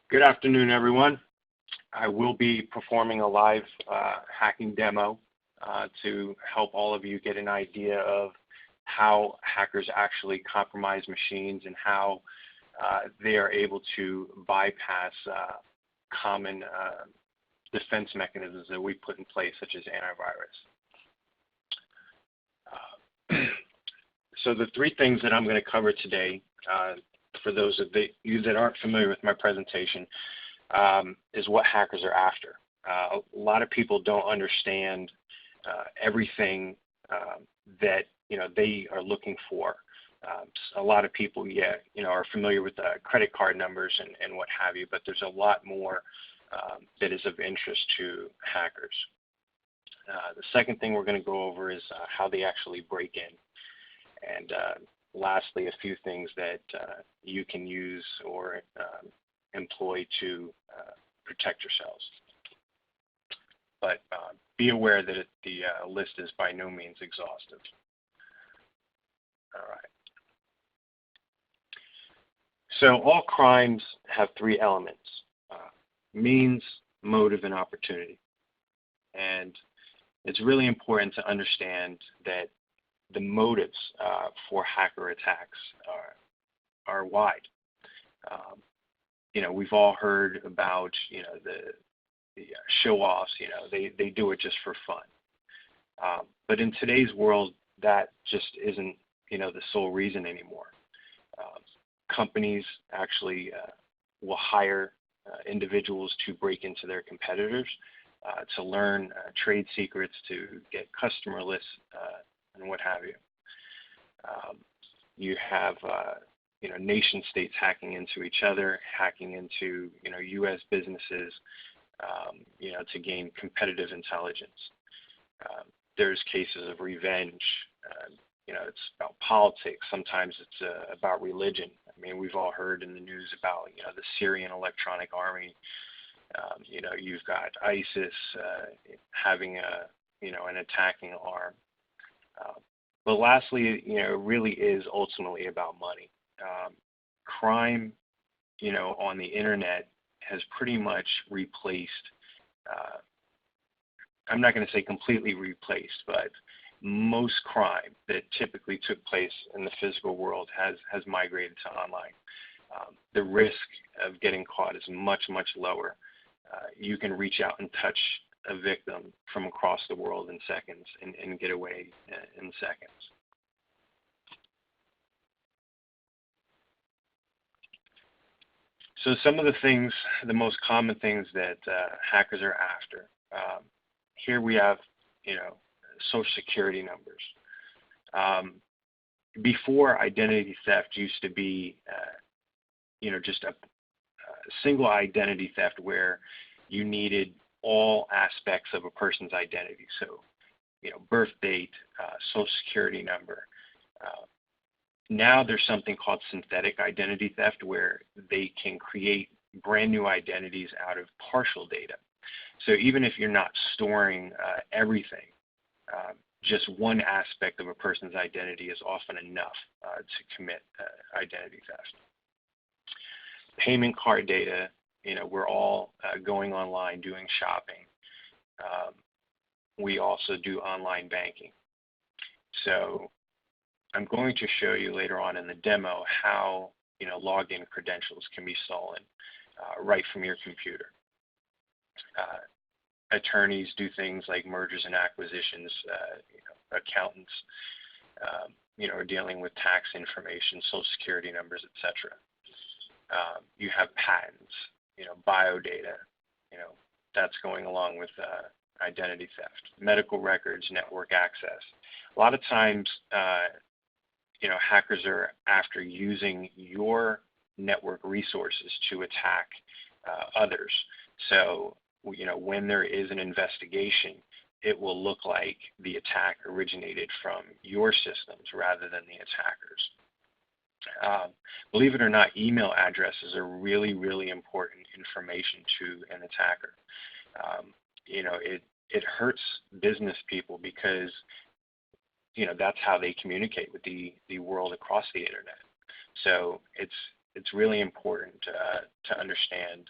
Good afternoon, everyone. I will be performing a live hacking demo to help all of you get an idea of how hackers actually compromise machines and how they are able to bypass common defense mechanisms that we put in place, such as antivirus. So the three things that I'm going to cover today, for those of you that aren't familiar with my presentation, is what hackers are after. A lot of people don't understand everything that they are looking for. A lot of people, are familiar with credit card numbers and what have you, but there's a lot more that is of interest to hackers. The second thing we're going to go over is how they actually break in. And lastly, a few things that you can use or employ to protect yourselves. But be aware that the list is by no means exhaustive. All right. So all crimes have three elements: means, motive, and opportunity. And it's really important to understand that the motives for hacker attacks are wide. We've all heard about the show-offs. They do it just for fun. But in today's world, that just isn't the sole reason anymore. Companies actually will hire individuals to break into their competitors, to learn trade secrets, to get customer lists, and what have you. You have nation states hacking into each other, hacking into U.S. businesses, to gain competitive intelligence. There's cases of revenge. It's about politics. Sometimes it's about religion. I mean, we've all heard in the news about the Syrian Electronic Army. You've got ISIS having an attacking arm. But lastly, it really is ultimately about money. Crime, on the internet has pretty much replaced, I'm not going to say completely replaced, but most crime that typically took place in the physical world has migrated to online. The risk of getting caught is much, much lower. You can reach out and touch a victim from across the world in seconds and get away in seconds. So some of the things, the most common things that hackers are after. Here we have, Social Security numbers. Before, identity theft used to be, just a single identity theft where you needed all aspects of a person's identity. So, birth date, Social Security number. Now there's something called synthetic identity theft where they can create brand new identities out of partial data. So even if you're not storing everything, just one aspect of a person's identity is often enough to commit identity theft. Payment card data, we're all going online, doing shopping. We also do online banking. So I'm going to show you later on in the demo how login credentials can be stolen right from your computer. Attorneys do things like mergers and acquisitions. Accountants, are dealing with tax information, Social Security numbers, etc. You have patents, biodata, that's going along with identity theft. Medical records, network access. A lot of times, hackers are after using your network resources to attack others. So, when there is an investigation, it will look like the attack originated from your systems rather than the attackers. Believe it or not, email addresses are really, really important information to an attacker. It hurts business people because that's how they communicate with the world across the internet. So it's it's really important to understand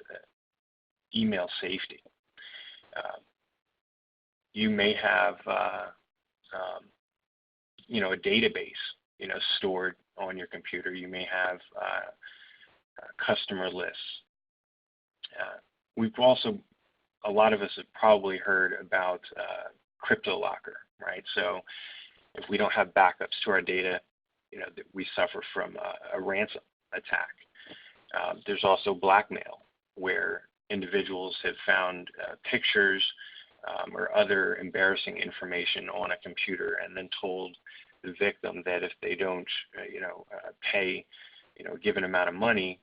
email safety. You may have a database stored on your computer. You may have customer lists. A lot of us have probably heard about Cryptolocker, right? So if we don't have backups to our data, that we suffer from a ransom attack. There's also blackmail, where individuals have found pictures or other embarrassing information on a computer and then told the victim that if they don't, pay, a given amount of money,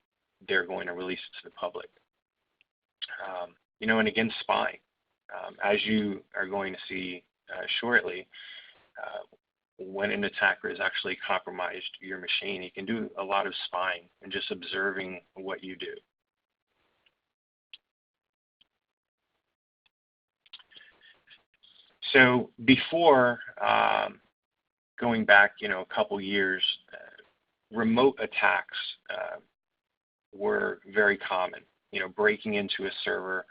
they're going to release it to the public. And again, spying. As you are going to see shortly, when an attacker has actually compromised your machine, he can do a lot of spying and just observing what you do. So before going back, a couple years, remote attacks were very common. Breaking into a server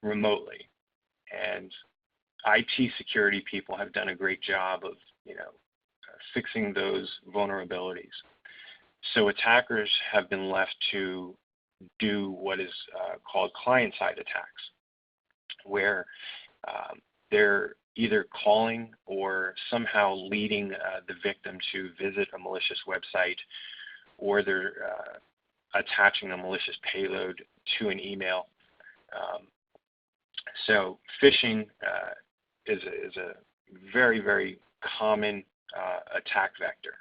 remotely, and IT security people have done a great job of, fixing those vulnerabilities. So attackers have been left to do what is called client-side attacks, where they're either calling or somehow leading the victim to visit a malicious website, or they're attaching a malicious payload to an email. So phishing is a very, very common attack vector.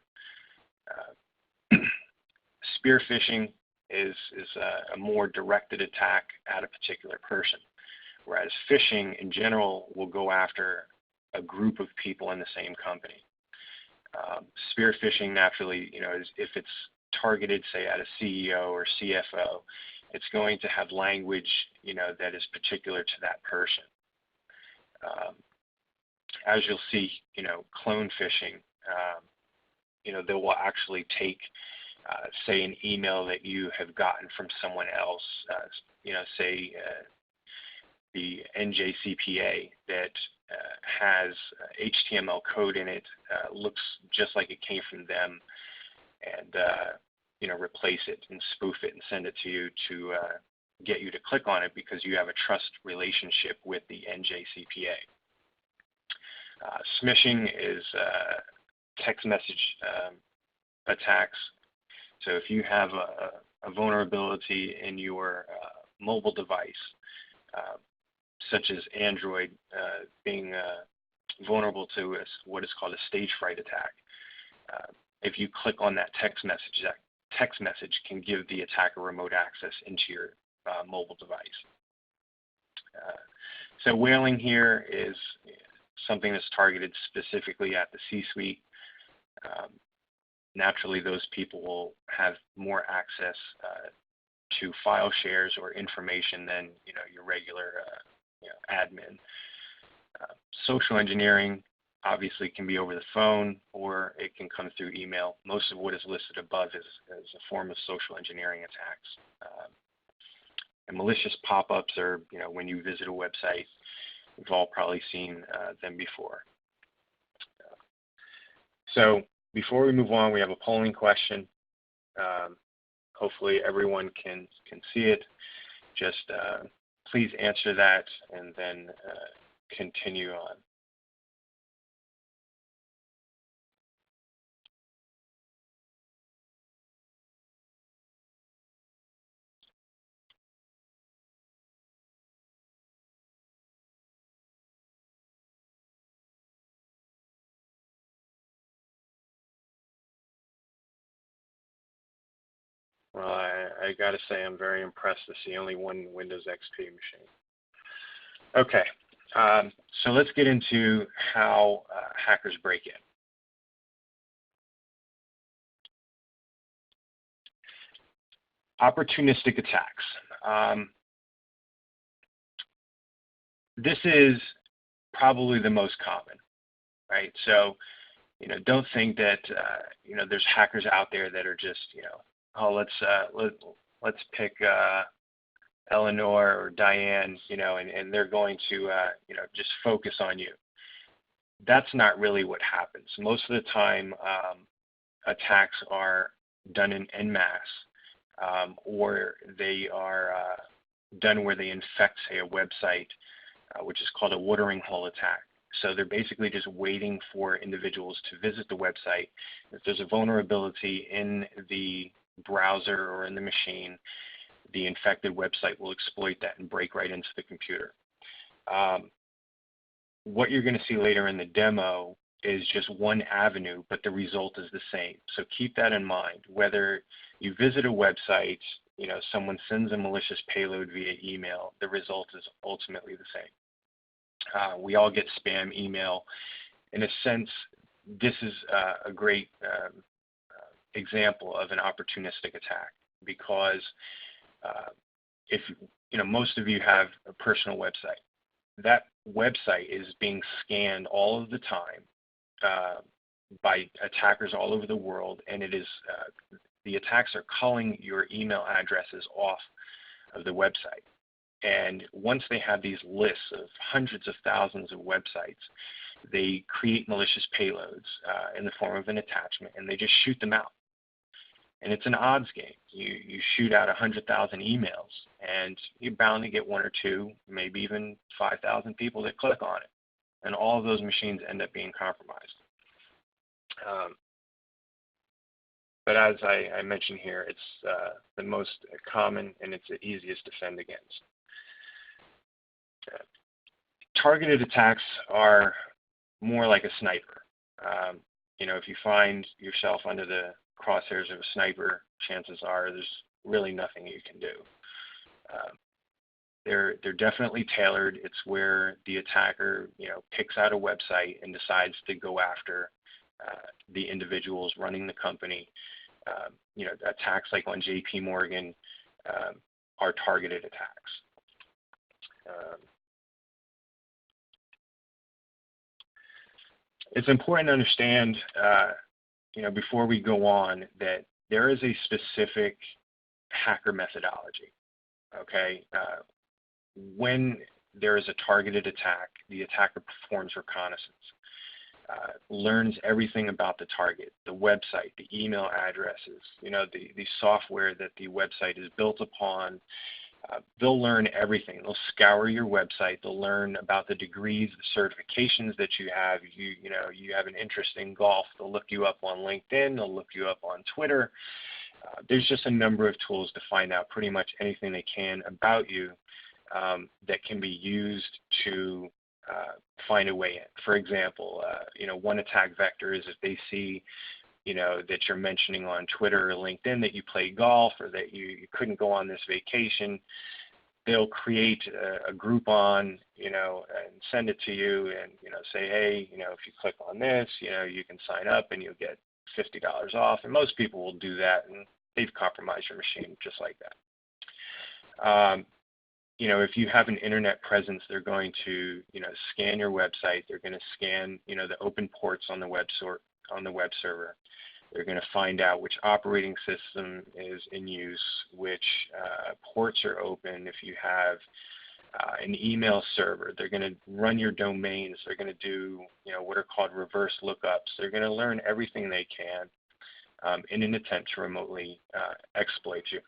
Spear phishing is a more directed attack at a particular person, whereas phishing in general will go after a group of people in the same company. Spear phishing naturally, is if it's targeted, say, at a CEO or CFO, it's going to have language, that is particular to that person. As you'll see, clone phishing, they will actually take, say, an email that you have gotten from someone else, say the NJCPA that has HTML code in it, looks just like it came from them, and replace it and spoof it and send it to you to get you to click on it because you have a trust relationship with the NJCPA. Smishing is text message attacks. So if you have a vulnerability in your mobile device, such as Android being vulnerable to what is called a stage fright attack, if you click on that text message can give the attacker remote access into your mobile device. So whaling here is something that's targeted specifically at the C-suite. Naturally, those people will have more access to file shares or information than your regular admin. Social engineering obviously can be over the phone, or it can come through email. Most of what is listed above is a form of social engineering attacks. And malicious pop-ups are, when you visit a website. We've all probably seen them before. So before we move on, we have a polling question. Hopefully everyone can see it. Just please answer that and then continue on. Well, I got to say I'm very impressed to see only one Windows XP machine. Okay, so let's get into how hackers break in. Opportunistic attacks. This is probably the most common, right? So, don't think that, there's hackers out there that are just, oh, let's pick Eleanor or Diane, and they're going to just focus on you. That's not really what happens. Most of the time, attacks are done en masse, or they are done where they infect, say, a website, which is called a watering hole attack. So they're basically just waiting for individuals to visit the website. If there's a vulnerability in the browser or in the machine, the infected website will exploit that and break right into the computer. What you're going to see later in the demo is just one avenue, but the result is the same. So keep that in mind. Whether you visit a website, someone sends a malicious payload via email, the result is ultimately the same. We all get spam email. In a sense, this is a great example of an opportunistic attack, because if most of you have a personal website, that website is being scanned all of the time by attackers all over the world, and it is the attacks are culling your email addresses off of the website. And once they have these lists of hundreds of thousands of websites, they create malicious payloads in the form of an attachment, and they just shoot them out. And it's an odds game. You shoot out 100,000 emails, and you're bound to get one or two, maybe even 5,000 people that click on it. And all of those machines end up being compromised. But as I mentioned here, it's the most common, and it's the easiest to defend against. Targeted attacks are more like a sniper. If you find yourself under the crosshairs of a sniper, chances are there's really nothing you can do. They're definitely tailored. It's where the attacker, picks out a website and decides to go after the individuals running the company. Attacks like on JP Morgan are targeted attacks. It's important to understand, before we go on, that there is a specific hacker methodology. Okay, when there is a targeted attack, the attacker performs reconnaissance, learns everything about the target, the website, the email addresses, the software that the website is built upon. They'll learn everything. They'll scour your website. They'll learn about the degrees, the certifications that you have. You have an interest in golf. They'll look you up on LinkedIn. They'll look you up on Twitter. There's just a number of tools to find out pretty much anything they can about you that can be used to find a way in. For example, one attack vector is if they see that you're mentioning on Twitter or LinkedIn that you play golf, or that you couldn't go on this vacation, they'll create a Groupon, and send it to you, and say, hey, if you click on this, you can sign up and you'll get $50 off. And most people will do that, and they've compromised your machine just like that. If you have an internet presence, they're going to scan your website. They're going to scan the open ports on the web server. They're going to find out which operating system is in use, which ports are open. If you have an email server, they're going to run your domains. They're going to do what are called reverse lookups. They're going to learn everything they can in an attempt to remotely exploit you.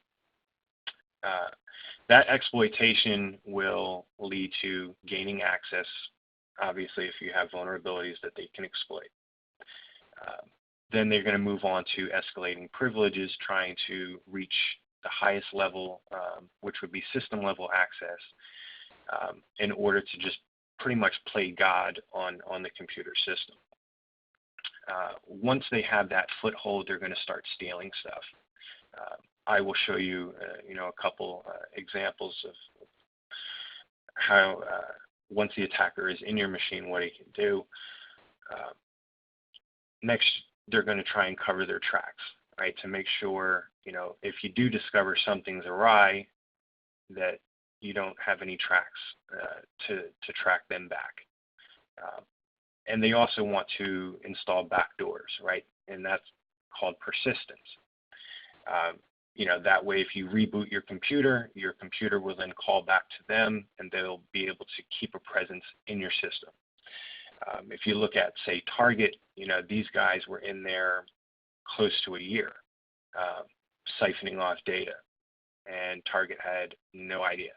That exploitation will lead to gaining access, obviously, if you have vulnerabilities that they can exploit. Then they're going to move on to escalating privileges, trying to reach the highest level, which would be system level access, in order to just pretty much play God on the computer system. Once they have that foothold, they're going to start stealing stuff. I will show you, a couple examples of how once the attacker is in your machine, what he can do. Next, they're going to try and cover their tracks, right, to make sure, if you do discover something's awry, that you don't have any tracks to track them back. And they also want to install backdoors, right, and that's called persistence. that way if you reboot your computer will then call back to them, and they'll be able to keep a presence in your system. If you look at, say, Target, these guys were in there close to a year, siphoning off data, and Target had no idea.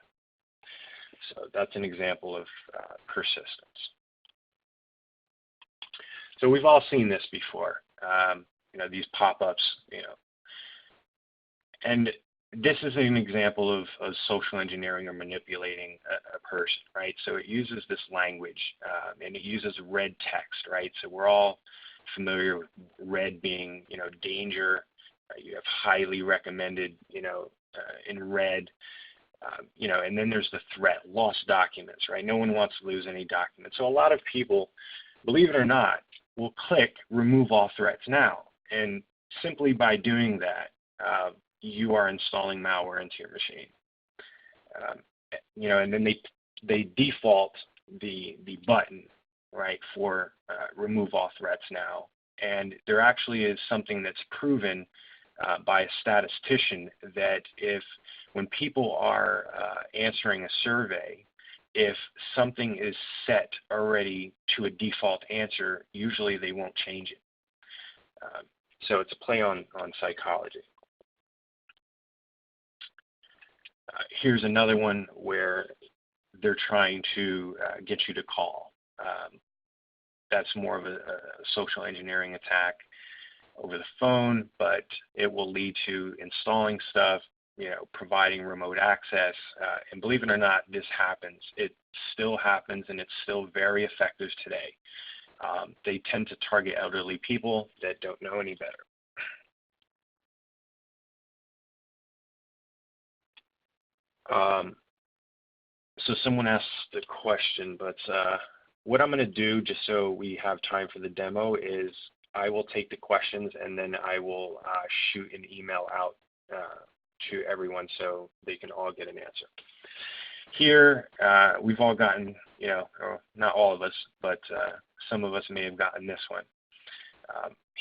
So that's an example of persistence. So we've all seen this before, these pop-ups, and this is an example of social engineering or manipulating a person, right? So it uses this language, and it uses red text, right? So we're all familiar with red being, danger. You have highly recommended, in red, and then there's the threat, lost documents, right? No one wants to lose any documents. So a lot of people, believe it or not, will click remove all threats now. And simply by doing that, you are installing malware into your machine. And then they default the button, right, for remove all threats now. And there actually is something that's proven by a statistician that when people are answering a survey, if something is set already to a default answer, usually they won't change it. So it's a play on psychology. Here's another one where they're trying to get you to call. That's more of a social engineering attack over the phone, but it will lead to installing stuff, providing remote access. And believe it or not, this happens. It still happens, and it's still very effective today. They tend to target elderly people that don't know any better. So someone asked the question, but what I'm going to do, just so we have time for the demo, is I will take the questions and then I will shoot an email out to everyone so they can all get an answer. Here, we've all gotten, or not all of us, but some of us may have gotten this one.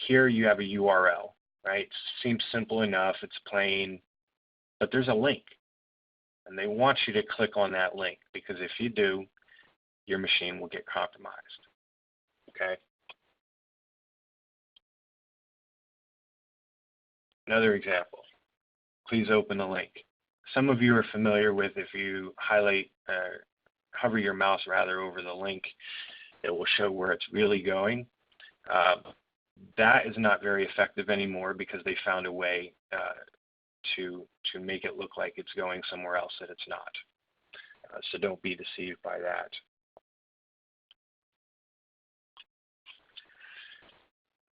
Here you have a URL, right? Seems simple enough, it's plain, but there's a link. And they want you to click on that link, because if you do, your machine will get compromised. Okay? Another example. Please open the link. Some of you are familiar with, if you hover your mouse rather over the link, it will show where it's really going. That is not very effective anymore because they found a way to make it look like it's going somewhere else that it's not. So don't be deceived by that.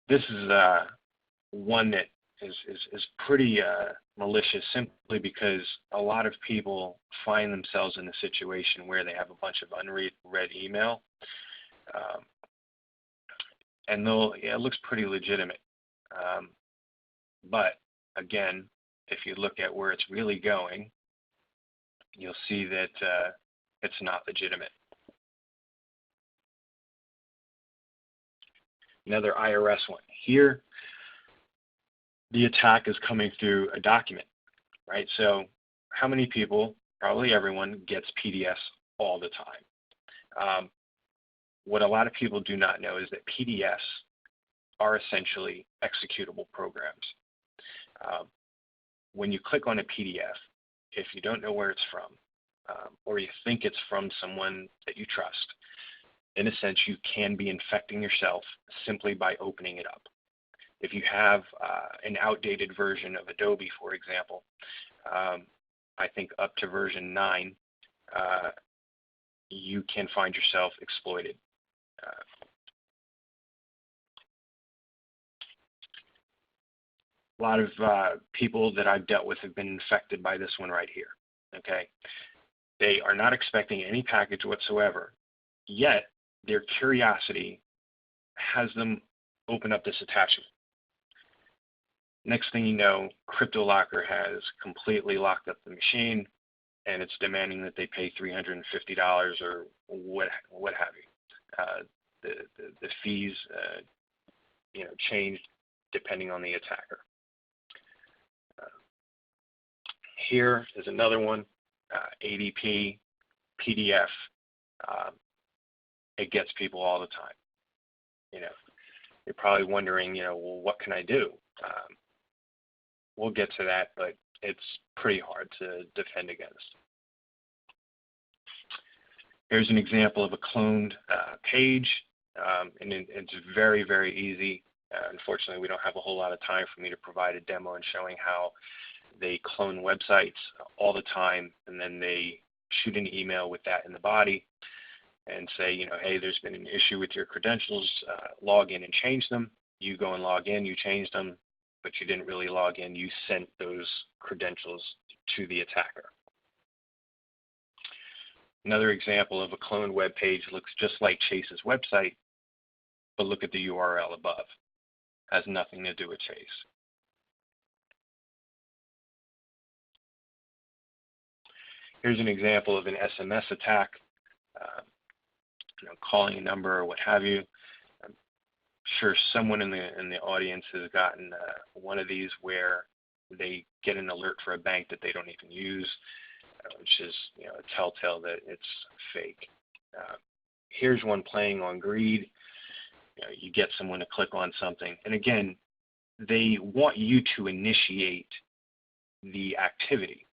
This is one that is pretty malicious, simply because a lot of people find themselves in a situation where they have a bunch of unread email, and it looks pretty legitimate. But again, if you look at where it's really going, you'll see that it's not legitimate. Another IRS one. Here, the attack is coming through a document, right? So how many people, probably everyone, gets PDFs all the time? What a lot of people do not know is that PDFs are essentially executable programs. When you click on a PDF, if you don't know where it's from, or you think it's from someone that you trust, in a sense, you can be infecting yourself simply by opening it up. If you have an outdated version of Adobe, for example, I think up to version 9, you can find yourself exploited. A lot of people that I've dealt with have been infected by this one right here, okay? They are not expecting any package whatsoever, yet their curiosity has them open up this attachment. Next thing you know, Cryptolocker has completely locked up the machine, and it's demanding that they pay $350 or what have you. The fees, changed depending on the attacker. Here is another one, ADP, PDF. It gets people all the time. You know, you're probably wondering, you know, well, what can I do? We'll get to that, but it's pretty hard to defend against. Here's an example of a cloned page, and it's very, very easy. Unfortunately, we don't have a whole lot of time for me to provide a demo and showing how they clone websites all the time, and then they shoot an email with that in the body and say, you know, hey, there's been an issue with your credentials, log in and change them. You go and log in, you change them, but you didn't really log in. You sent those credentials to the attacker. Another example of a cloned web page looks just like Chase's website, but look at the URL above. Has nothing to do with Chase. Here's an example of an SMS attack, you know, calling a number or what have you. I'm sure someone in the audience has gotten one of these where they get an alert for a bank that they don't even use, which is, you know, a telltale that it's fake. Here's one playing on greed. You know, you get someone to click on something, and again, they want you to initiate the activity.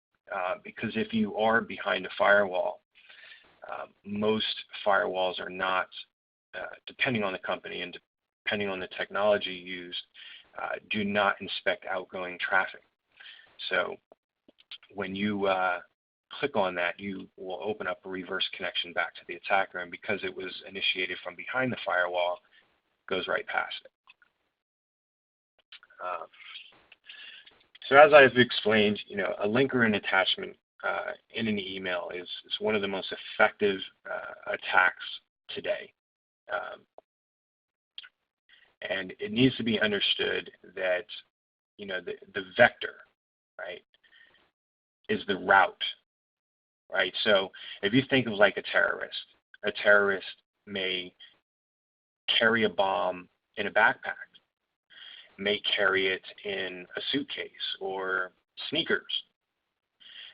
Because if you are behind a firewall, most firewalls are not, depending on the company and depending on the technology used, do not inspect outgoing traffic. So when you click on that, you will open up a reverse connection back to the attacker, and because it was initiated from behind the firewall, it goes right past it. So as I've explained, you know, a link or an attachment in an email is one of the most effective attacks today. And it needs to be understood that, you know, the vector, right, is the route, right? So if you think of like a terrorist may carry a bomb in a backpack, may carry it in a suitcase or sneakers.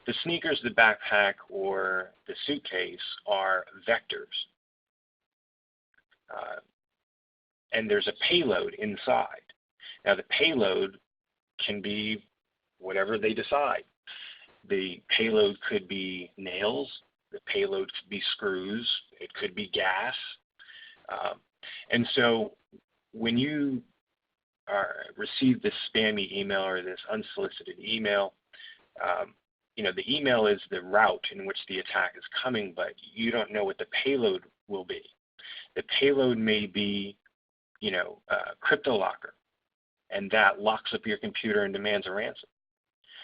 The sneakers, the backpack, or the suitcase are vectors. And there's a payload inside. Now the payload can be whatever they decide. The payload could be nails, the payload could be screws, it could be gas. And so when you receive this spammy email or this unsolicited email, you know, the email is the route in which the attack is coming, but you don't know what the payload will be. The payload may be, you know, Cryptolocker, and that locks up your computer and demands a ransom.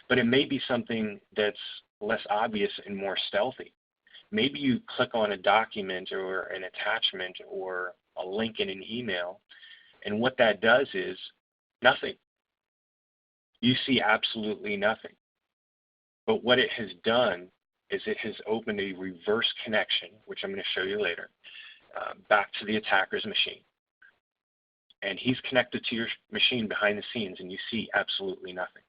But it may be something that's less obvious and more stealthy. Maybe you click on a document or an attachment or a link in an email, and what that does is nothing. You see absolutely nothing. But what it has done is it has opened a reverse connection, which I'm going to show you later, back to the attacker's machine. And he's connected to your machine behind the scenes, and you see absolutely nothing.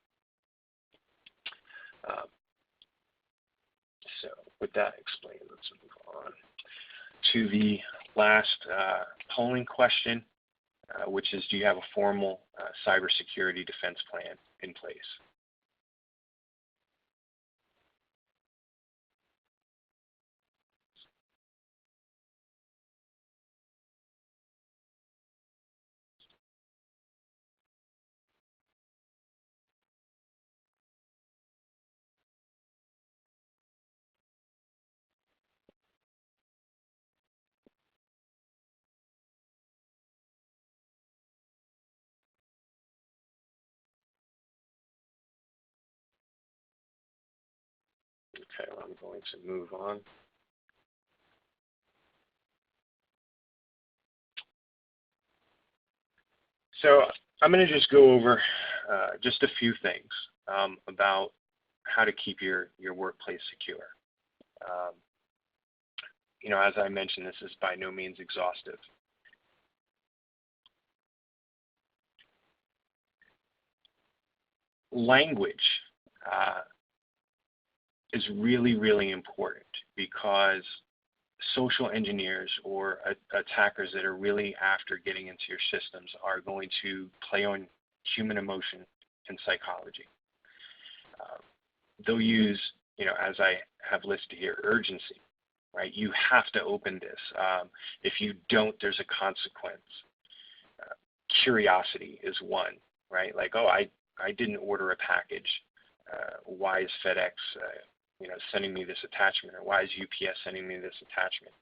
So with that explained, let's move on to the last polling question, which is, do you have a formal cybersecurity defense plan in place? Okay, well, I'm going to move on. So I'm going to just go over just a few things about how to keep your workplace secure. You know, as I mentioned, this is by no means exhaustive. Language. is really, really important, because social engineers or attackers that are really after getting into your systems are going to play on human emotion and psychology. They'll use, as I have listed here, urgency, right? You have to open this. If you don't, there's a consequence. Curiosity is one, right? Like, oh, I didn't order a package. Why is FedEx, sending me this attachment, or why is UPS sending me this attachment?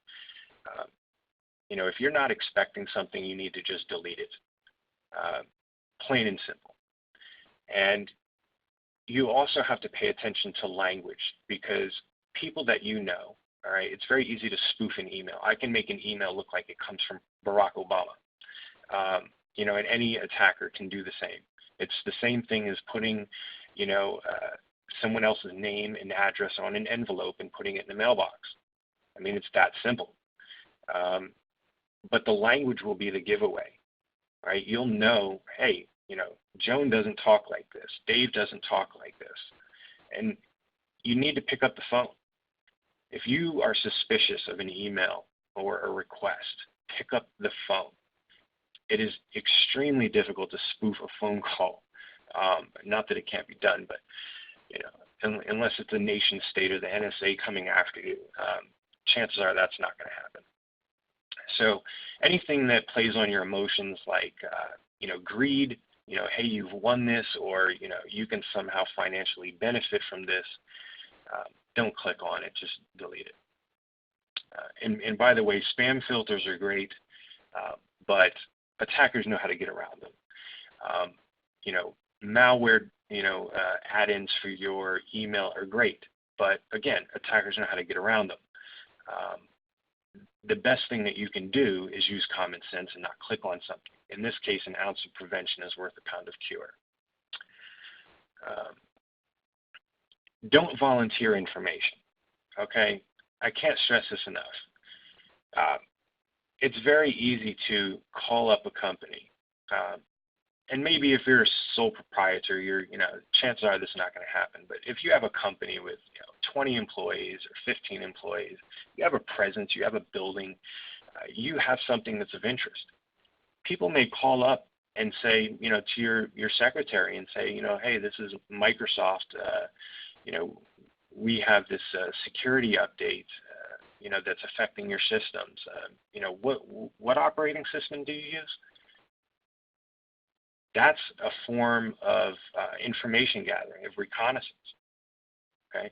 If you're not expecting something, you need to just delete it, plain and simple. And you also have to pay attention to language, because people that all right, it's very easy to spoof an email. I can make an email look like it comes from Barack Obama, and any attacker can do the same. It's the same thing as putting, someone else's name and address on an envelope and putting it in the mailbox. I mean, it's that simple. But the language will be the giveaway, right? You'll know, hey, Joan doesn't talk like this. Dave doesn't talk like this. And you need to pick up the phone. If you are suspicious of an email or a request, pick up the phone. It is extremely difficult to spoof a phone call. Not that it can't be done, but unless it's a nation state or the NSA coming after you, chances are that's not going to happen. So anything that plays on your emotions, like greed, hey, you've won this, or you can somehow financially benefit from this, don't click on it, just delete it. And by the way, spam filters are great, but attackers know how to get around them. Malware, add-ins for your email are great, but again, attackers know how to get around them. The best thing that you can do is use common sense and not click on something. In this case, an ounce of prevention is worth a pound of cure. Don't volunteer information, okay? I can't stress this enough. It's very easy to call up a company, and maybe if you're a sole proprietor, chances are this is not going to happen. But if you have a company with 20 employees or 15 employees, you have a presence, you have a building, you have something that's of interest. People may call up and say, to your secretary and say, hey, this is Microsoft. We have this security update, that's affecting your systems. What operating system do you use? That's a form of information gathering, of reconnaissance. Okay,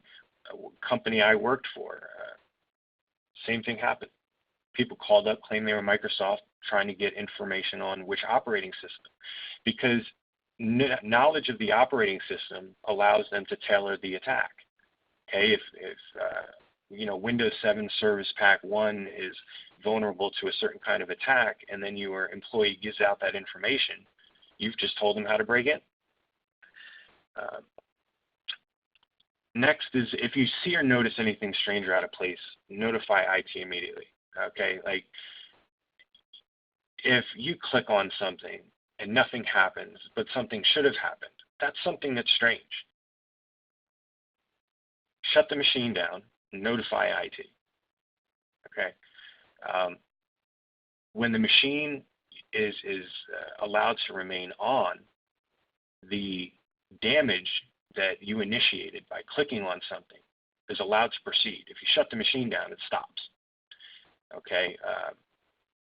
a company I worked for, same thing happened. People called up, claimed they were Microsoft, trying to get information on which operating system, because knowledge of the operating system allows them to tailor the attack. Okay, if Windows 7 Service Pack 1 is vulnerable to a certain kind of attack, and then your employee gives out that information, you've just told them how to break in. Next is, if you see or notice anything strange or out of place, notify IT immediately. Okay, like if you click on something and nothing happens, but something should have happened, that's something that's strange. Shut the machine down, notify IT. Okay, when the machine is allowed to remain on, the damage that you initiated by clicking on something is allowed to proceed. If you shut the machine down, it stops. Okay,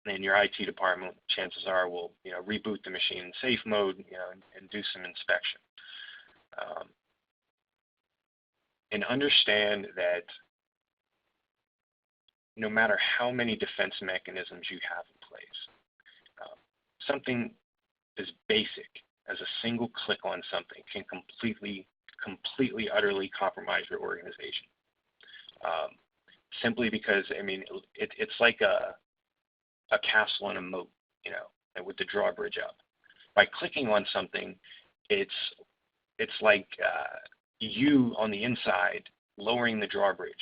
and your IT department, chances are, will reboot the machine in safe mode, and do some inspection. And understand that no matter how many defense mechanisms you have in place, something as basic as a single click on something can completely, utterly compromise your organization. Simply because, it's like a castle and a moat, with the drawbridge up. By clicking on something, it's like you on the inside lowering the drawbridge.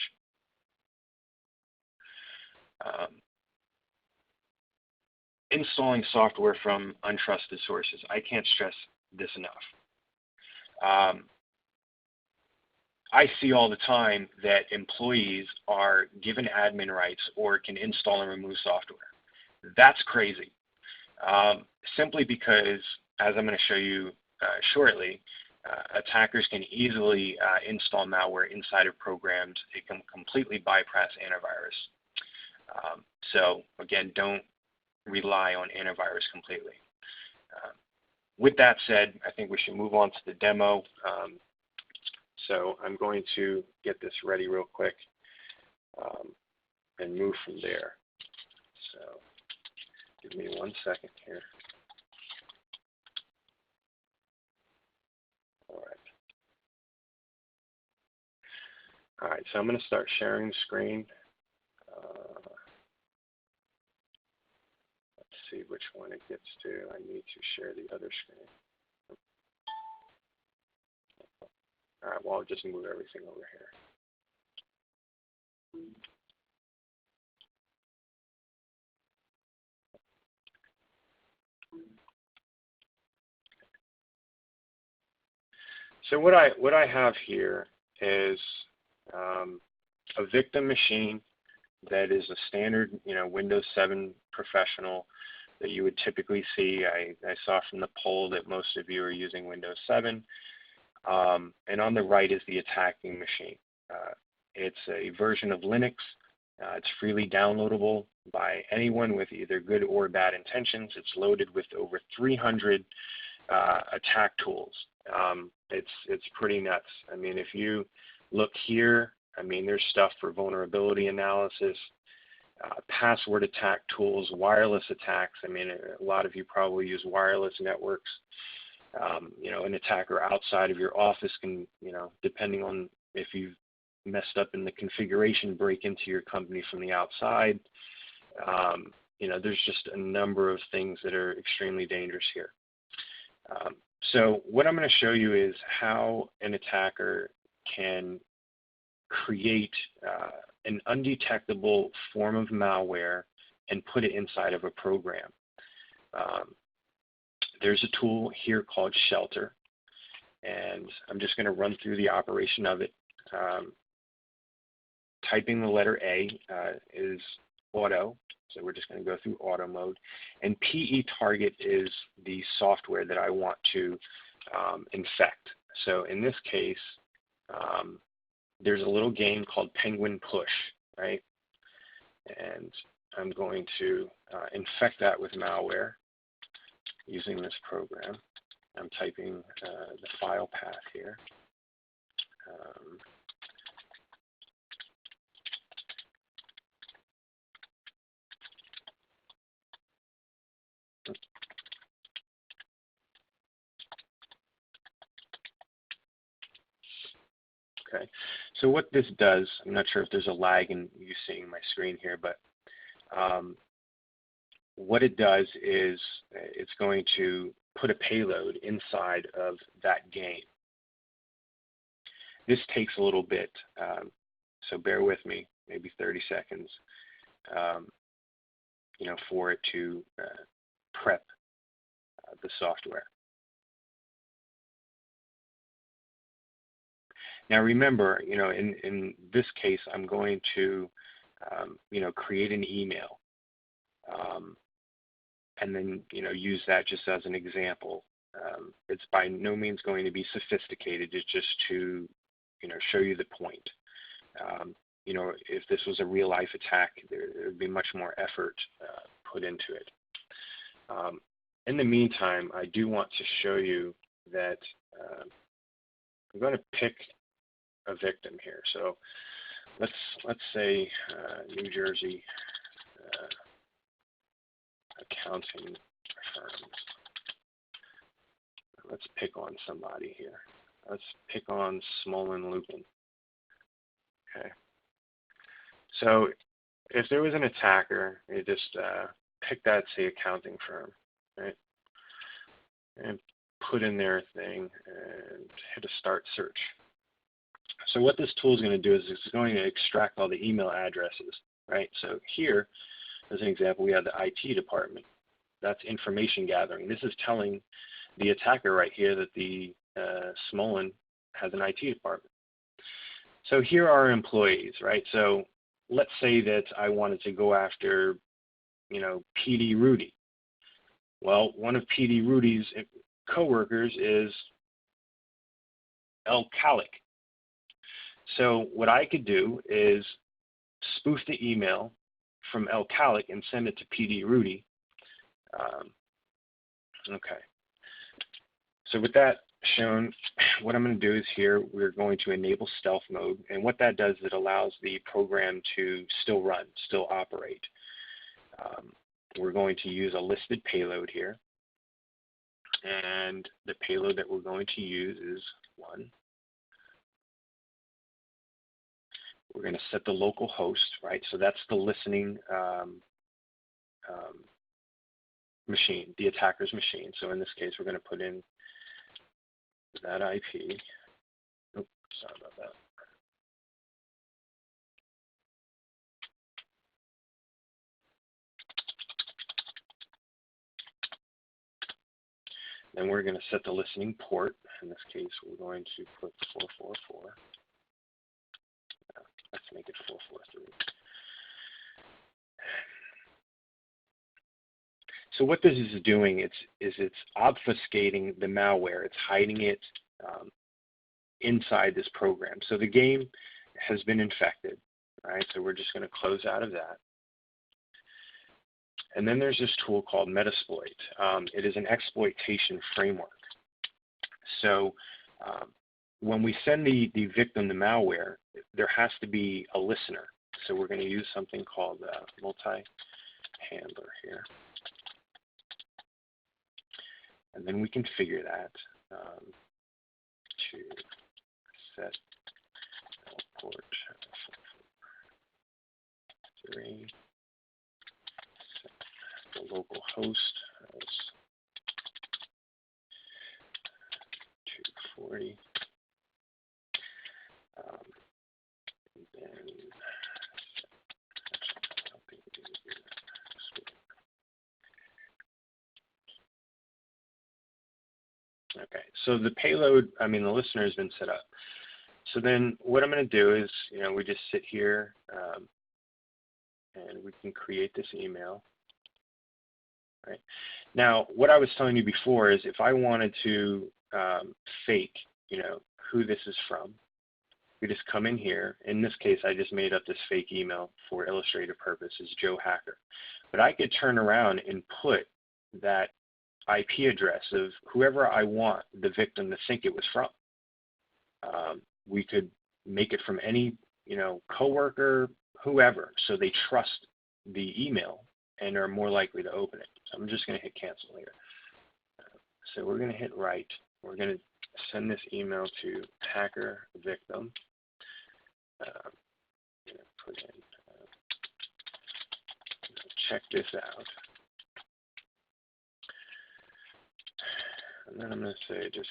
Installing software from untrusted sources. I can't stress this enough. I see all the time that employees are given admin rights or can install and remove software. That's crazy. Simply because, as I'm going to show you shortly, attackers can easily install malware inside of programs. It can completely bypass antivirus. So again, don't rely on antivirus completely. With that said, I think we should move on to the demo. So I'm going to get this ready real quick and move from there. So give me 1 second here. All right, so I'm going to start sharing the screen. Let's see which one it gets to. I need to share the other screen. All right, well, I'll just move everything over here. So what I have here is a victim machine that is a standard, Windows 7 professional that you would typically see. I saw from the poll that most of you are using Windows 7. And on the right is the attacking machine. It's a version of Linux. It's freely downloadable by anyone with either good or bad intentions. It's loaded with over 300 attack tools. It's pretty nuts. I mean, if you look here, there's stuff for vulnerability analysis, password attack tools, wireless attacks. A lot of you probably use wireless networks. An attacker outside of your office can, depending on if you've messed up in the configuration, break into your company from the outside. There's just a number of things that are extremely dangerous here. So what I'm going to show you is how an attacker can create an undetectable form of malware and put it inside of a program. There's a tool here called Shelter, and I'm just going to run through the operation of it. Typing the letter A is auto, so we're just going to go through auto mode. And PE target is the software that I want to infect. So in this case, there's a little game called Penguin Push, right? And I'm going to infect that with malware using this program. I'm typing the file path here. Okay, so what this does, I'm not sure if there's a lag in you seeing my screen here, but what it does is it's going to put a payload inside of that game. This takes a little bit, so bear with me, maybe 30 seconds, for it to prep the software. Now remember, in this case, I'm going to, create an email, and then, use that just as an example. It's by no means going to be sophisticated. It's just to, show you the point. If this was a real life attack, there would be much more effort put into it. In the meantime, I do want to show you that I'm going to pick a victim here. So let's say New Jersey accounting firms. Let's pick on somebody here. Let's pick on Smolin Lupin. Okay. So if there was an attacker, you just pick that, say, accounting firm, right? And put in their thing and hit a start search. So what this tool is going to do is it's going to extract all the email addresses, right? So here, as an example, we have the IT department. That's information gathering. This is telling the attacker right here that the Smolin has an IT department. So here are employees, right? So let's say that I wanted to go after, PD Rudy. Well, one of PD Rudy's coworkers is El Calic. So what I could do is spoof the email from El Calic and send it to PD Rudy. Okay. So with that shown, what I'm going to do is here we're going to enable stealth mode, and what that does is it allows the program to still run, still operate. We're going to use a listed payload here, and the payload that we're going to use is 1. We're going to set the local host, right? So that's the listening machine, the attacker's machine. So in this case, we're going to put in that IP. Oops, sorry about that. Then we're going to set the listening port. In this case, we're going to put 444. Let's make it 443. So what this is doing it's obfuscating the malware. It's hiding it inside this program. So the game has been infected, right? So we're just going to close out of that. And then there's this tool called Metasploit. It is an exploitation framework. So when we send the victim the malware, there has to be a listener. So we're going to use something called multi-handler here. And then we configure that to set port 3, set the local host as 240. And then okay, so the payload, the listener has been set up. So then what I'm going to do is, we just sit here and we can create this email. Right. Now, what I was telling you before is if I wanted to fake, who this is from, we just come in here. In this case, I just made up this fake email for illustrative purposes, Joe Hacker. But I could turn around and put that IP address of whoever I want the victim to think it was from. We could make it from any, coworker, whoever, so they trust the email and are more likely to open it. So I'm just going to hit cancel here. So we're going to hit write. We're going to send this email to hacker victim. Put in, check this out. And then I'm going to say just,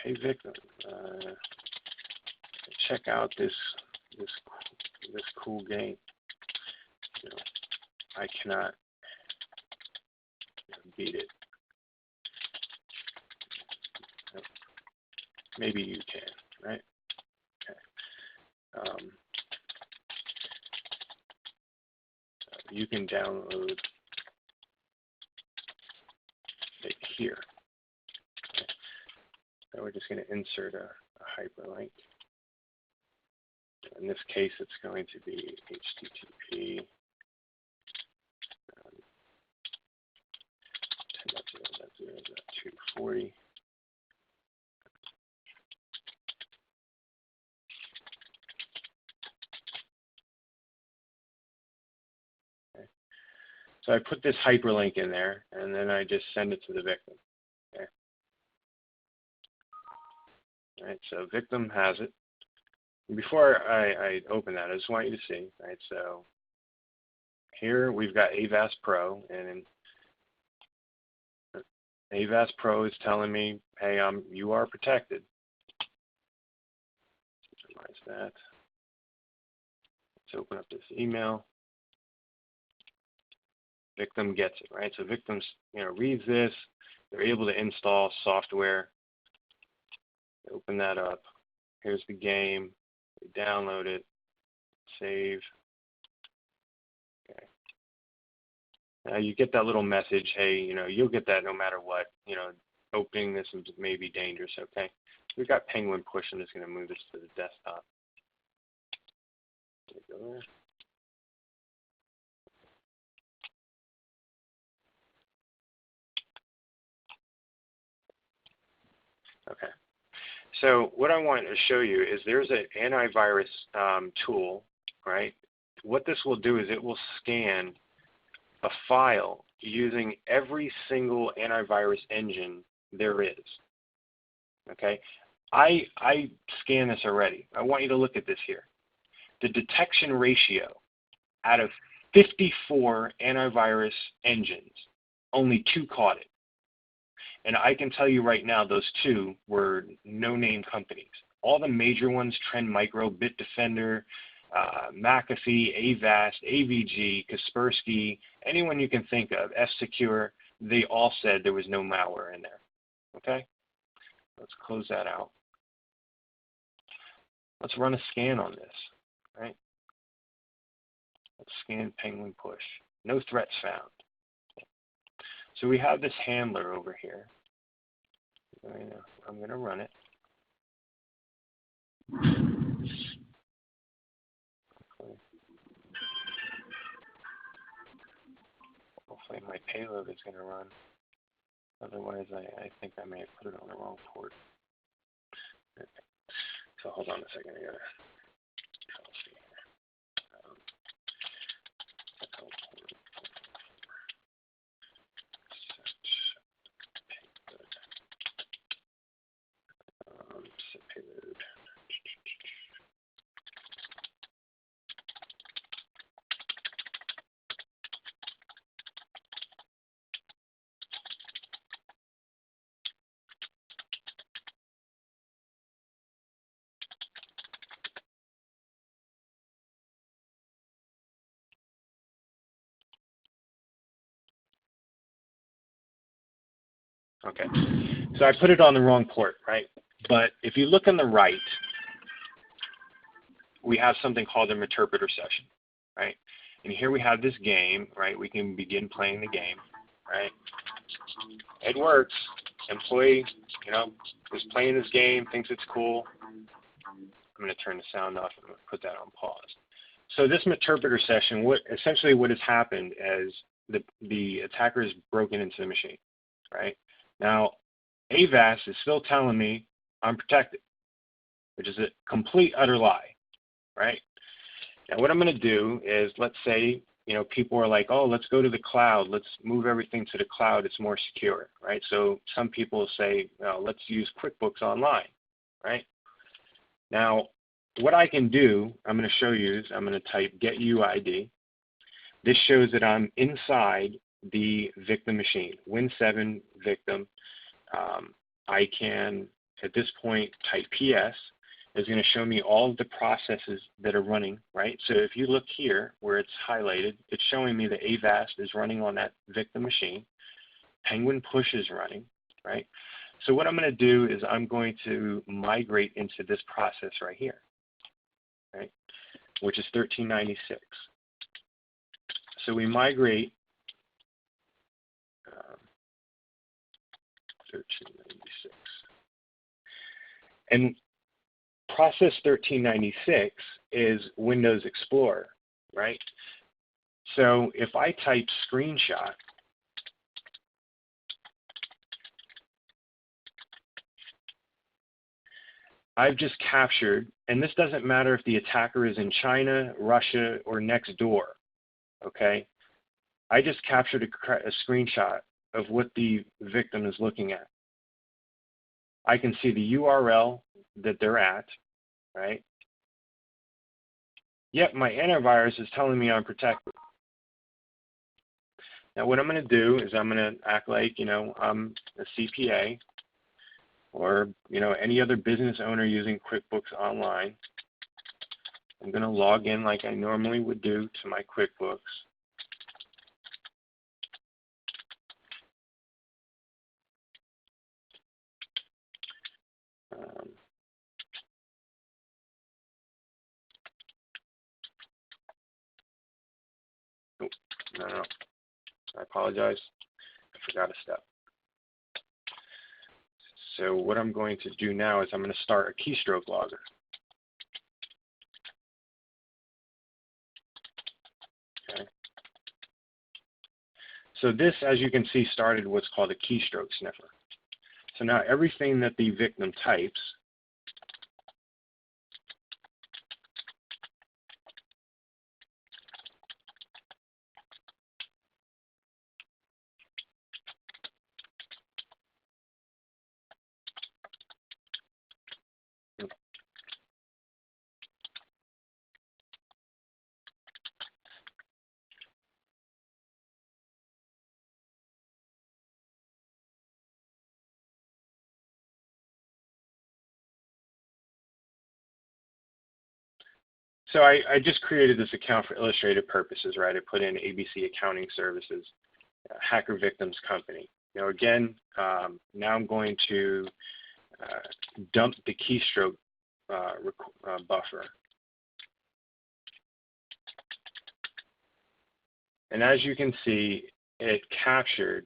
hey victim, check out this cool game. I cannot beat it. Maybe you can, right? Okay. You can download it here. Okay. So we're just going to insert a hyperlink. In this case, it's going to be HTTP 10.0.0.240. Okay. So I put this hyperlink in there, and then I just send it to the victim. Okay. All right, so victim has it. Before I open that, I just want you to see, right? So here we've got Avast Pro, and Avast Pro is telling me, hey, you are protected. Minimize that. Let's open up this email. Victim gets it, right? So victims, reads this. They're able to install software. Open that up. Here's the game. We download it. Save. Okay. Now you get that little message, hey, you'll get that no matter what. Opening this may be dangerous, okay? We've got Penguin push. I'm just going to move this to the desktop. There we go. Okay. So what I want to show you is there's an antivirus tool, right? What this will do is it will scan a file using every single antivirus engine there is. Okay. I scanned this already. I want you to look at this here. The detection ratio out of 54 antivirus engines, only 2 caught it. And I can tell you right now, those 2 were no-name companies. All the major ones, Trend Micro, Bitdefender, McAfee, Avast, AVG, Kaspersky, anyone you can think of, F-Secure, they all said there was no malware in there. Okay? Let's close that out. Let's run a scan on this, right? Let's scan Penguin push. No threats found. So we have this handler over here. I'm going to run it. Hopefully my payload is going to run. Otherwise, I think I may have put it on the wrong port. Okay. So hold on a second. I got to see here. Set payload. Okay, so I put it on the wrong port, right? But if you look on the right, we have something called an interpreter session, right? And here we have this game, right? We can begin playing the game, right? It works. Employee, is playing this game, thinks it's cool. I'm going to turn the sound off. I'm going to put that on pause. So this interpreter session, essentially what has happened is the attacker has broken into the machine, right? Now, Avast is still telling me I'm protected, which is a complete, utter lie, right? Now, what I'm going to do is, let's say, people are like, oh, let's go to the cloud. Let's move everything to the cloud. It's more secure, right? So some people say, well, let's use QuickBooks Online, right? Now, what I can do, I'm going to show you is I'm going to type get UID. This shows that I'm inside the victim machine, Win7 victim. I can, at this point, type PS. It's going to show me all of the processes that are running, right? So if you look here where it's highlighted, it's showing me that Avast is running on that victim machine. Penguin push is running, right? So what I'm going to do is I'm going to migrate into this process right here, right? Which is 1396. So we migrate 1396. And process 1396 is Windows Explorer, right? So if I type screenshot, I've just captured, and this doesn't matter if the attacker is in China, Russia, or next door, okay? I just captured a screenshot of what the victim is looking at. I can see the URL that they're at, right? Yep, my antivirus is telling me I'm protected. Now what I'm going to do is I'm going to act like, I'm a CPA or, any other business owner using QuickBooks Online. I'm going to log in like I normally would do to my QuickBooks. No, I apologize. I forgot a step. So what I'm going to do now is I'm going to start a keystroke logger. Okay. So this, as you can see, started what's called a keystroke sniffer. So now everything that the victim types So I just created this account for illustrative purposes, right? I put in ABC Accounting Services, Hacker Victims Company. Now again, now I'm going to dump the keystroke buffer. And as you can see, it captured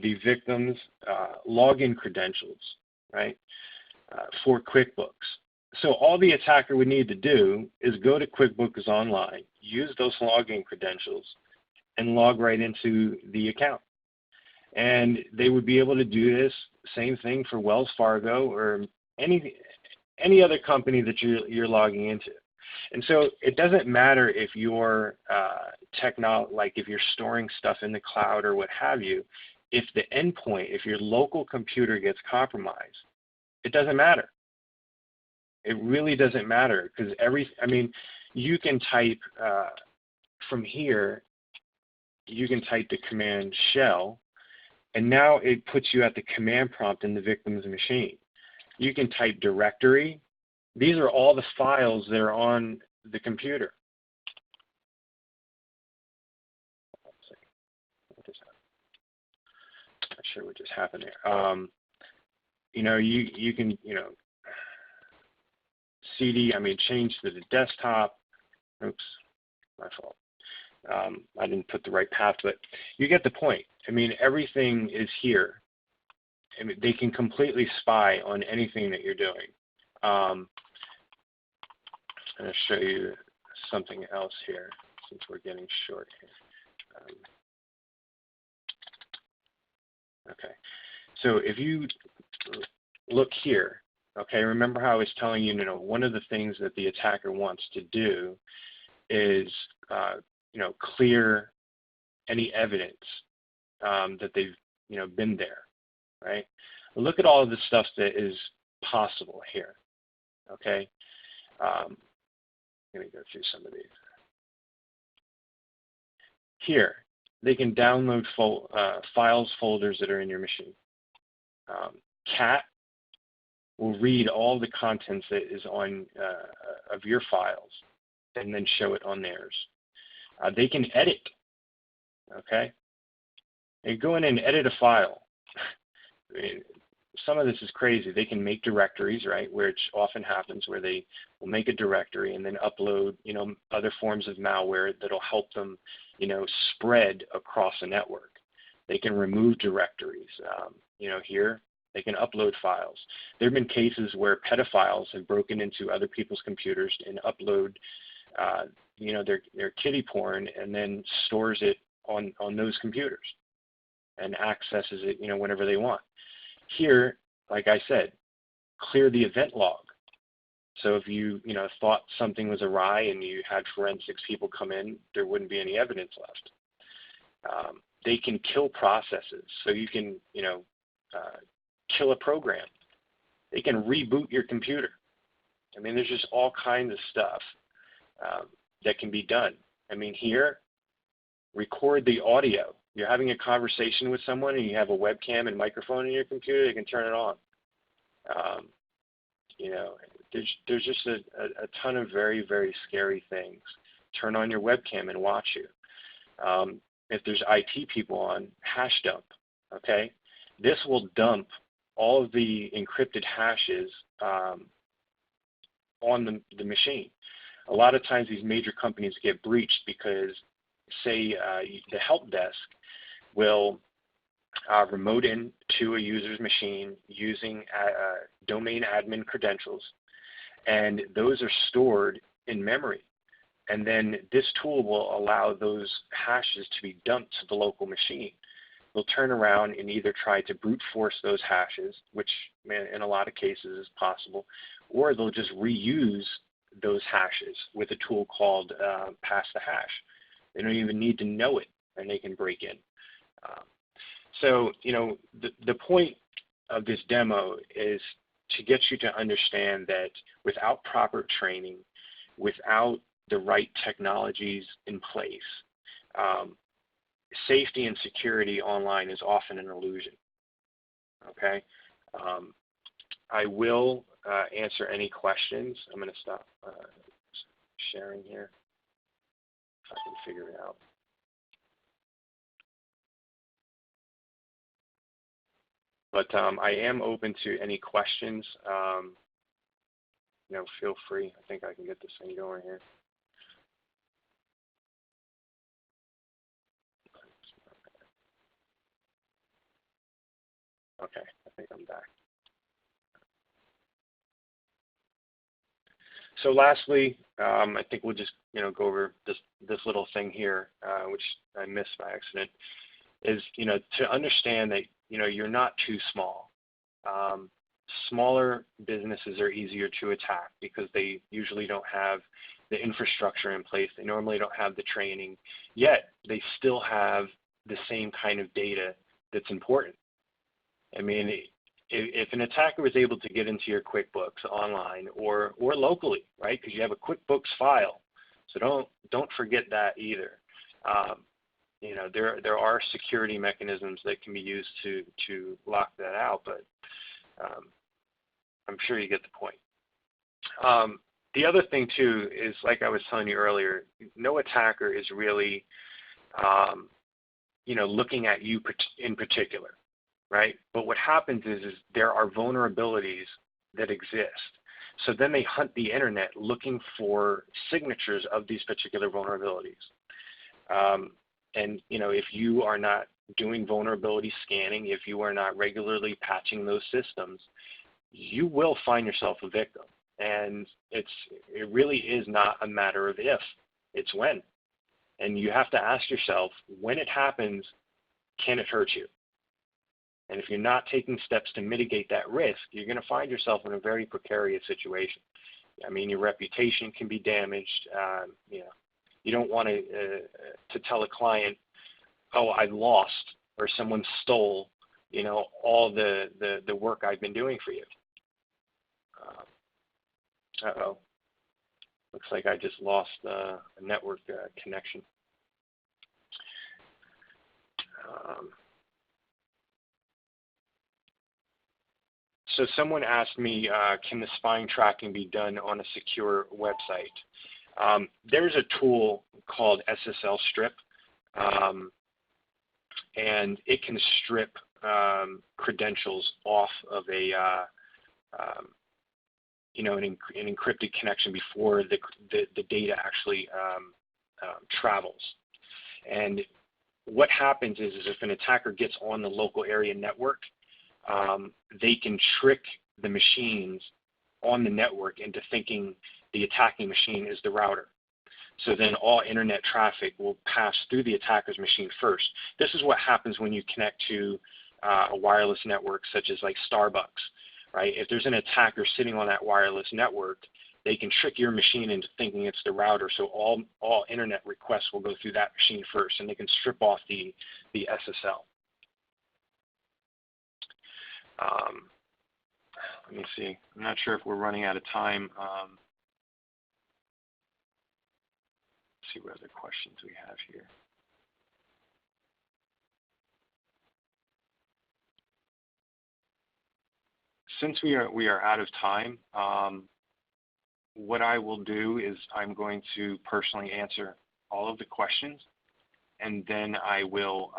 the victim's login credentials, right, for QuickBooks. So all the attacker would need to do is go to QuickBooks Online, use those login credentials, and log right into the account. And they would be able to do this same thing for Wells Fargo or any other company that you're logging into. And so it doesn't matter if you're like if you're storing stuff in the cloud or what have you. If the endpoint, if your local computer gets compromised, it doesn't matter. It really doesn't matter because I mean, you can type from here, you can type the command shell, and now it puts you at the command prompt in the victim's machine. You can type directory. These are all the files that are on the computer. Not sure what just happened there. You know, you can, you know, change to the desktop. Oops, my fault. I didn't put the right path, but you get the point. I mean, everything is here. I mean, they can completely spy on anything that you're doing. I'm going to show you something else here since we're getting short here. Okay, so if you look here, okay, remember how I was telling you, one of the things that the attacker wants to do is, clear any evidence that they've, been there, right? Well, look at all of the stuff that is possible here, okay? I'm going to go through some of these. Here, they can download files, folders that are in your machine. Cat will read all the contents that is on of your files and then show it on theirs. They can edit, okay? They go in and edit a file. I mean, some of this is crazy. They can make directories, right, which often happens where they will make a directory and then upload, other forms of malware that'll help them, spread across a network. They can remove directories. Here, they can upload files. There have been cases where pedophiles have broken into other people's computers and upload, their kiddie porn and then stores it on those computers and accesses it, whenever they want. Here, like I said, clear the event log. So if you, thought something was awry and you had forensics people come in, there wouldn't be any evidence left. They can kill processes. So you can, kill a program. They can reboot your computer. I mean, there's just all kinds of stuff that can be done. I mean, here, record the audio. You're having a conversation with someone and you have a webcam and microphone in your computer, they can turn it on. There's just a ton of very, very scary things. Turn on your webcam and watch you. If there's IT people on, hash dump, okay? This will dump all of the encrypted hashes on the machine. A lot of times these major companies get breached because say the help desk will remote in to a user's machine using domain admin credentials, and those are stored in memory. And then this tool will allow those hashes to be dumped to the local machine. They'll turn around and either try to brute force those hashes, which in a lot of cases is possible, or they'll just reuse those hashes with a tool called pass the hash. They don't even need to know it, and they can break in. So, you know, the point of this demo is to get you to understand that without proper training, without the right technologies in place, safety and security online is often an illusion. Okay? I will answer any questions. I'm going to stop sharing here if I can figure it out. But I am open to any questions. You know, feel free. I think I can get this thing going here. Okay, I think I'm back. So lastly, I think we'll just go over this little thing here, which I missed by accident, is to understand that you're not too small. Smaller businesses are easier to attack because they usually don't have the infrastructure in place. They normally don't have the training, yet they still have the same kind of data that's important. I mean, if an attacker was able to get into your QuickBooks online or locally, right? Because you have a QuickBooks file, so don't forget that either. There are security mechanisms that can be used to lock that out, but I'm sure you get the point. The other thing too is, like I was telling you earlier, no attacker is really looking at you in particular. Right? But what happens is there are vulnerabilities that exist. So then they hunt the internet looking for signatures of these particular vulnerabilities. And if you are not doing vulnerability scanning, if you are not regularly patching those systems, you will find yourself a victim. And it really is not a matter of if, it's when. And you have to ask yourself, when it happens, can it hurt you? And if you're not taking steps to mitigate that risk, you're going to find yourself in a very precarious situation. I mean, your reputation can be damaged. You don't want to tell a client, oh, I lost, or someone stole, all the work I've been doing for you. Uh-oh. Looks like I just lost a network connection. So someone asked me, can the spying tracking be done on a secure website? There's a tool called SSL Strip, and it can strip credentials off of an encrypted connection before the data actually travels. And what happens is if an attacker gets on the local area network, they can trick the machines on the network into thinking the attacking machine is the router. So then all internet traffic will pass through the attacker's machine first. This is what happens when you connect to a wireless network such as like Starbucks, right? If there's an attacker sitting on that wireless network, they can trick your machine into thinking it's the router, so all internet requests will go through that machine first, and they can strip off the SSL. Let me see. I'm not sure if we're running out of time. Let's see what other questions we have here. Since we are out of time, what I will do is I'm going to personally answer all of the questions, and then I will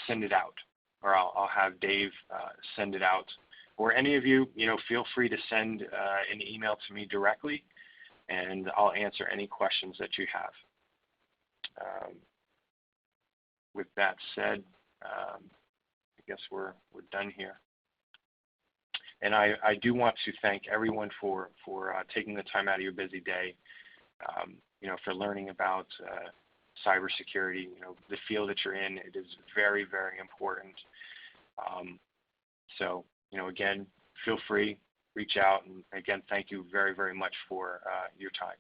send it out, or I'll have Dave send it out. Or any of you, feel free to send an email to me directly, and I'll answer any questions that you have. With that said, I guess we're done here. And I do want to thank everyone for taking the time out of your busy day, for learning about cybersecurity. The field that you're in, it is very, very important. So, again, feel free, reach out, and again, thank you very, very much for your time.